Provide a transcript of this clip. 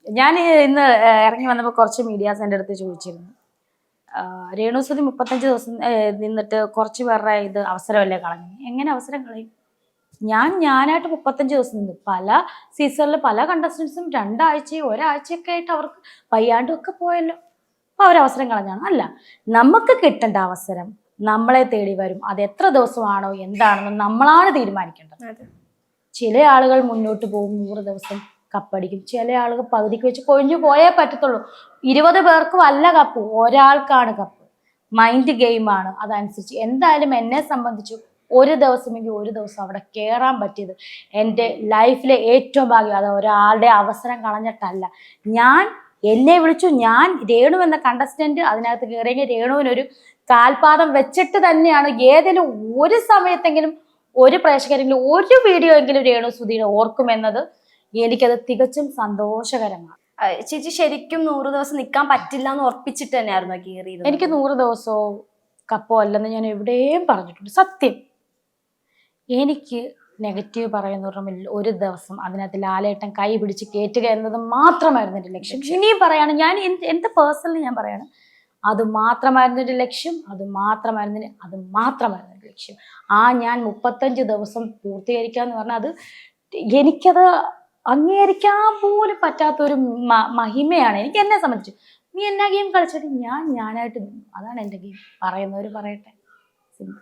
ഞാൻ ഇന്ന് ഇറങ്ങി വന്നപ്പോൾ കുറച്ച് മീഡിയാസ് എൻ്റെ അടുത്ത് ചോദിച്ചിരുന്നു, രേണുസുതി 35 ദിവസം നിന്നിട്ട് കുറച്ച് പേരുടെ ഇത് അവസരമല്ലേ കളഞ്ഞു. എങ്ങനെ അവസരം കളയും? ഞാനായിട്ട് 35 ദിവസം നിന്നു. പല സീസണിൽ പല കണ്ടസ്റ്റൻസും 2 ആഴ്ചയും ഒരാഴ്ചയൊക്കെ ആയിട്ട് അവർക്ക് വയ്യാണ്ടും ഒക്കെ പോയല്ലോ. അപ്പോൾ അവരവസരം കളഞ്ഞാണ്? അല്ല, നമുക്ക് കിട്ടേണ്ട അവസരം നമ്മളെ തേടി വരും. അത് എത്ര ദിവസമാണോ എന്താണെന്ന് നമ്മളാണ് തീരുമാനിക്കേണ്ടത്. ചില ആളുകൾ മുന്നോട്ട് പോകും, 100 ദിവസം കപ്പടിക്കും. ചില ആളുകൾ പകുതിക്ക് വെച്ച് കൊഴിഞ്ഞു പോയേ പറ്റത്തുള്ളൂ. 20 പേർക്കും അല്ല കപ്പ്, ഒരാൾക്കാണ് കപ്പ്. മൈൻഡ് ഗെയിമാണ്. അതനുസരിച്ച് എന്തായാലും എന്നെ സംബന്ധിച്ചു ഒരു ദിവസമെങ്കിൽ ഒരു ദിവസം അവിടെ കയറാൻ പറ്റിയത് എൻ്റെ ലൈഫിലെ ഏറ്റവും ഭാഗ്യം. അത് ഒരാളുടെ അവസരം കളഞ്ഞിട്ടല്ല. എന്നെ വിളിച്ചു, ഞാൻ രേണു എന്ന കണ്ടസ്റ്റന്റ് അതിനകത്ത് കയറിയെങ്കിൽ രേണുവിനൊരു കാൽപാദം വെച്ചിട്ട് തന്നെയാണ് ഏതെങ്കിലും ഒരു സമയത്തെങ്കിലും ഒരു പ്രേക്ഷകരെങ്കിലും ഒരു വീഡിയോ എങ്കിലും രേണു സുധീനെ ഓർക്കുമെന്നത് എനിക്കത് തികച്ചും സന്തോഷകരമാണ്. ചേച്ചി ശരിക്കും 100 ദിവസം നിൽക്കാൻ പറ്റില്ല എന്ന് ഉറപ്പിച്ചിട്ട് തന്നെയായിരുന്നു കയറിയത്? എനിക്ക് 100 ദിവസമോ കപ്പോ അല്ലെന്ന് ഞാൻ എവിടെയും പറഞ്ഞിട്ടുണ്ട്. സത്യം. എനിക്ക് നെഗറ്റീവ് പറയുന്നവരുടെ ഒരു ദിവസം അതിനകത്ത് ലാലേട്ടൻ കൈ പിടിച്ച് കയറ്റുക എന്നത് മാത്രമായിരുന്നു എൻ്റെ ലക്ഷ്യം. ഇനിയും പറയാണ്, ഞാൻ എൻ്റെ പേഴ്സണലി ഞാൻ പറയാണ്, അത് മാത്രമായിരുന്നു എൻ്റെ ലക്ഷ്യം. അത് മാത്രമായിരുന്നു എൻ്റെ ലക്ഷ്യം. ഞാൻ 35 ദിവസം പൂർത്തീകരിക്കുക എന്ന് പറഞ്ഞാൽ അത് എനിക്കത് അംഗീകരിക്കാൻ പോലും പറ്റാത്തൊരു മഹിമയാണ് എനിക്ക്. എന്നെ സംബന്ധിച്ചു നീ എന്നാ ഗെയിം കളിച്ചിട്ട് ഞാനായിട്ട് നിന്നു. അതാണ് എൻ്റെ ഗെയിം. പറയുന്നവർ പറയട്ടെ. സിമ്പിൾ.